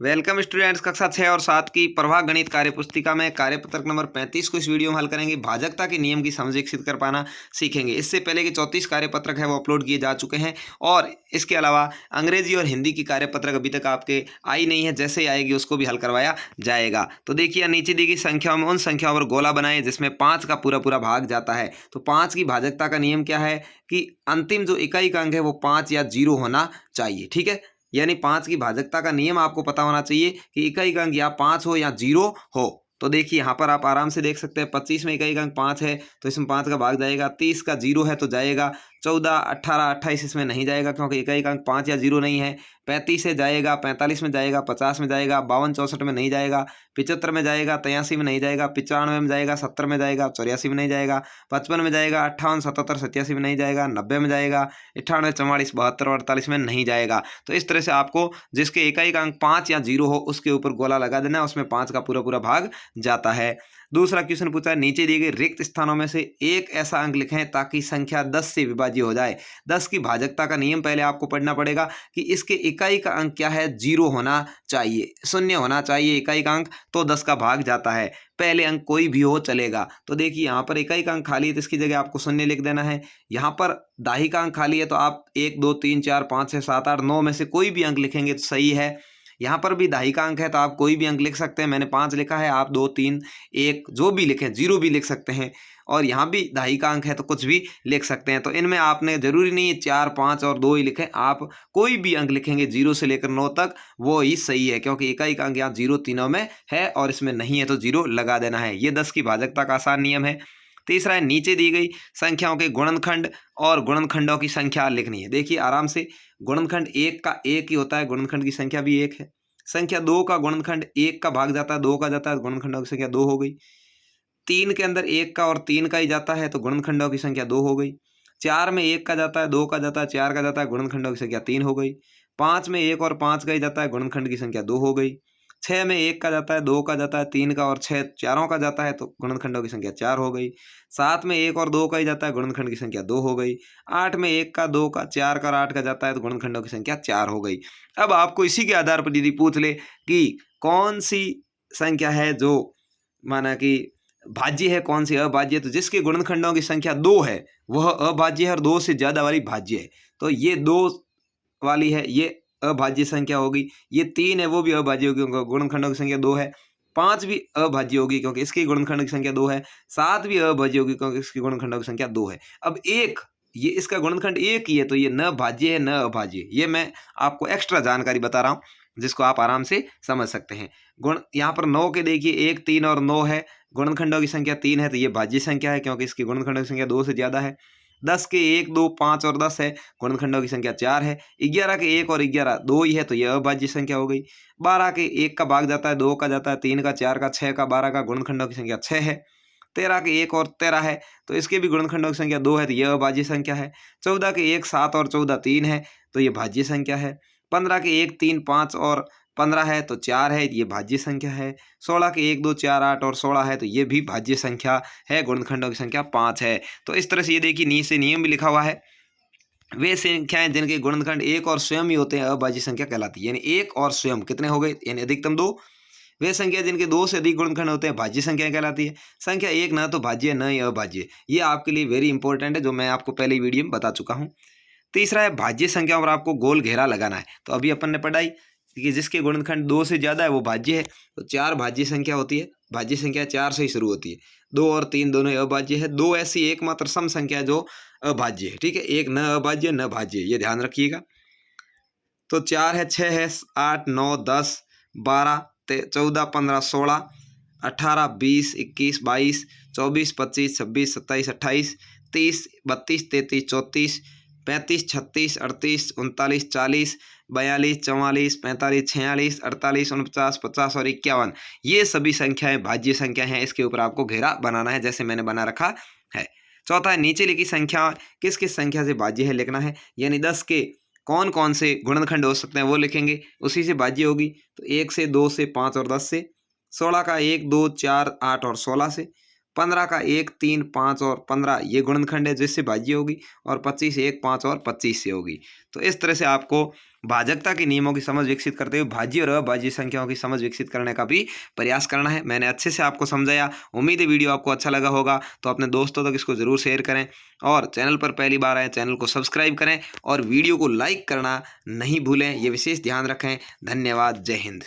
Welcome students, कक्षा 6 और 7 की प्रवाह गणित कार्यपुस्तिका में कार्यपत्रक नंबर 35 को इस वीडियो में हल करेंगे। भाजकता के नियम की समझ विकसित कर पाना सीखेंगे। इससे पहले के 34 कार्यपत्रक है वो अपलोड किए जा चुके हैं और इसके अलावा अंग्रेजी और हिंदी की कार्यपत्रक अभी तक आपके आई नहीं है। जैसे ही आएगी उसको भी हल करवाया जाएगा। तो देखिए, नीचे दी गई संख्याओं में उन संख्याओं पर गोला बनाए जिसमें 5 का पूरा पूरा भाग जाता है। तो 5 की भाजकता का नियम क्या है कि अंतिम जो इकाई का अंक है वो 5 या 0 होना चाहिए। ठीक है, यानी 5 की भाजकता का नियम आपको पता होना चाहिए कि इकाई का अंक या 5 हो या 0 हो। तो देखिए, यहाँ पर आप आराम से देख सकते हैं 25 में इकाई का अंक 5 है तो इसमें 5 का भाग जाएगा। 30 का 0 है तो जाएगा। 14, 18, 28 इसमें नहीं जाएगा क्योंकि इकाई का अंक 5 या 0 नहीं है। 35 से जाएगा, 45 में जाएगा, 50 में जाएगा, 52, 64 में नहीं जाएगा, 75 में जाएगा, 83 में नहीं जाएगा, 95 में जाएगा, 70 में जाएगा, 84 में नहीं जाएगा, 55 में जाएगा, 58, 77, 87 में नहीं जाएगा, 90 में जाएगा, 98, 44, 72 और 48 में नहीं जाएगा। तो इस तरह से आपको जिसके इकाई का अंक 5 या 0 हो उसके ऊपर गोला लगा देना है, उसमें 5 का पूरा पूरा भाग जाता है। दूसरा क्वेश्चन पूछा है, नीचे दिए गए रिक्त स्थानों में से एक ऐसा अंक लिखें ताकि संख्या 10 से विभाज्य हो जाए। 10 की भाजकता का नियम पहले आपको पढ़ना पड़ेगा कि इसके इकाई का अंक क्या है, 0 होना चाहिए, 0 होना चाहिए इकाई का अंक, तो 10 का भाग जाता है। पहले अंक कोई भी हो चलेगा। तो देखिए, यहाँ पर इकाई का अंक खाली है तो इसकी जगह आपको 0 लिख देना है। यहाँ पर दाही का अंक खाली है तो आप 1, 2, 3, 4, 5, 6, 7, 8, 9 में से कोई भी अंक लिखेंगे तो सही है। यहाँ पर भी दाही का अंक है तो आप कोई भी अंक लिख सकते हैं। मैंने 5 लिखा है, आप 2, 3, 1 जो भी लिखें, 0 भी लिख सकते हैं। और यहाँ भी दाही का अंक है तो कुछ भी लिख सकते हैं। तो इनमें आपने जरूरी नहीं है 4, 5 और 2 ही लिखें, आप कोई भी अंक लिखेंगे 0 से लेकर 9 तक वो ही सही है, क्योंकि इकाई का अंक यहाँ 0 तीनों में है और इसमें नहीं है तो 0 लगा देना है। ये 10 की भाजकता का आसान नियम है। तीसरा है, नीचे दी गई संख्याओं के गुणनखंड और गुणनखंडों की संख्या लिखनी है। देखिए आराम से, गुणनखंड 1 का 1 ही होता है, गुणनखंड की संख्या भी 1 है। संख्या 2 का गुणनखंड 1 का भाग जाता है, 2 का जाता है, गुणनखंडों की संख्या 2 हो गई। 3 के अंदर 1 का और 3 का ही जाता है तो गुणनखंडों की संख्या 2 हो गई। 4 में 1 का जाता है, 2 का जाता है, 4 का जाता है, गुणनखंडों की संख्या 3 हो गई। 5 में 1 और 5 का ही जाता है, गुणनखंड की संख्या 2 हो गई। 6 में 1 का जाता है, 2 का जाता है, 3 का और 6 चारों का जाता है तो गुणनखंडों की संख्या 4 हो गई। 7 में 1 और 2 का ही जाता है, गुणनखंड की संख्या 2 हो गई। 8 में 1 का, 2 का, 4 का और 8 का जाता है तो गुणनखंडों की संख्या 4 हो गई। अब आपको इसी के आधार पर यदि पूछ ले कि कौन सी संख्या है जो माना कि भाज्य है, कौन सी अभाज्य है, तो जिसके गुणनखंडों की संख्या 2 है वह अभाज्य है और 2 से ज्यादा वाली भाज्य है। तो ये 2 वाली है, ये अभाज्य संख्या होगी। ये 3 है वो भी अभाज्य होगी क्योंकि गुणनखंडों की संख्या 2 है। 5 भी अभाज्य होगी क्योंकि इसकी गुणनखंड की संख्या 2 है। 7 भी अभाज्य होगी क्योंकि इसकी गुणनखंडों की संख्या 2 है। अब 1, ये इसका गुणनखंड 1 ही है तो ये न भाज्य है न अभाज्य। ये मैं आपको एक्स्ट्रा जानकारी बता रहा हूँ जिसको आप आराम से समझ सकते हैं। गुण यहाँ पर 9 के देखिए 1, 3 और 9 है, गुणनखंडों की संख्या 3 है तो ये भाज्य संख्या है क्योंकि इसकी गुणनखंडों की संख्या 2 से ज्यादा है। 10 के 1, 2, 5 और 10 है, गुणनखंडों की संख्या 4 है। 11 के 1 और 11 2 ही है तो यह अभाज्य संख्या हो गई। 12 के 1 का भाग जाता है, 2 का जाता है, 3 का, 4 का, 6 का, 12 का, गुणनखंडों की संख्या 6 है। 13 के 1 और 13 है तो इसके भी गुणनखंडों की संख्या 2 है तो यह अभाज्य संख्या है। 14 के 1, 7 और 14 3 है तो ये भाज्य संख्या है। 15 के 1, 3, 5 और 15 है तो 4 है, ये भाज्य संख्या है। 16 के 1, 2, 4, 8 और 16 है तो ये भी भाज्य संख्या है, गुणनखंडों की संख्या 5 है। तो इस तरह से ये देखिए नीचे नियम भी लिखा हुआ है। वे संख्याएं जिनके गुणनखंड 1 और स्वयं ही होते हैं अभाज्य संख्या कहलाती है। यानी 1 और स्वयं कितने हो गए, यानी अधिकतम 2। वे संख्या जिनके 2 से अधिक गुणनखंड होते हैं भाज्य संख्या कहलाती है। संख्या 1 न तो भाज्य न ही अभाज्य। ये आपके लिए वेरी इंपॉर्टेंट है जो मैं आपको पहले वीडियो में बता चुका हूँ। तीसरा है, भाज्य संख्या पर आपको गोल घेरा लगाना है। तो अभी अपन ने पढ़ाई कि जिसके गुणनखंड 2 से ज्यादा है वो भाज्य है। तो 4 भाज्य संख्या होती है, भाज्य संख्या 4 से ही शुरू होती है। 2 और 3 दोनों अभाज्य है। 2 ऐसी एकमात्र सम संख्या है जो अभाज्य है। ठीक है, एक न अभाज्य न भाज्य, ये ध्यान रखिएगा। तो 4 है, 6 है, 8, 9, 10, 12, 14, 15, 16, 18, 20, 21, 22, 24, 25, 26, 27, 28, 30, 32, 33, 34, 35, 36, 38, 39, 40, 42, 44, 45, 46, 48, 49, 50 और 51, ये सभी संख्याएं भाज्य संख्या हैं। इसके ऊपर आपको घेरा बनाना है जैसे मैंने बना रखा है। चौथा है, नीचे लिखी संख्या किस किस संख्या से भाज्य है लिखना है। यानी 10 के कौन कौन से गुणनखंड हो सकते हैं वो लिखेंगे, उसी से भाज्य होगी। तो 1 से, 2 से, 5 और 10 से। 16 का 1, 2, 4, 8 और 16 से। 15 का 1, 3, 5 और 15 ये गुणनखंड है जिससे भाज्य होगी। और 25, 1, 5 और 25 से होगी। तो इस तरह से आपको भाजकता के नियमों की समझ विकसित करते हुए भाज्य और अभाज्य संख्याओं की समझ विकसित करने का भी प्रयास करना है। मैंने अच्छे से आपको समझाया, उम्मीद है वीडियो आपको अच्छा लगा होगा। तो अपने दोस्तों तक इसको ज़रूर शेयर करें और चैनल पर पहली बार आए चैनल को सब्सक्राइब करें और वीडियो को लाइक करना नहीं भूलें, ये विशेष ध्यान रखें। धन्यवाद। जय हिंद।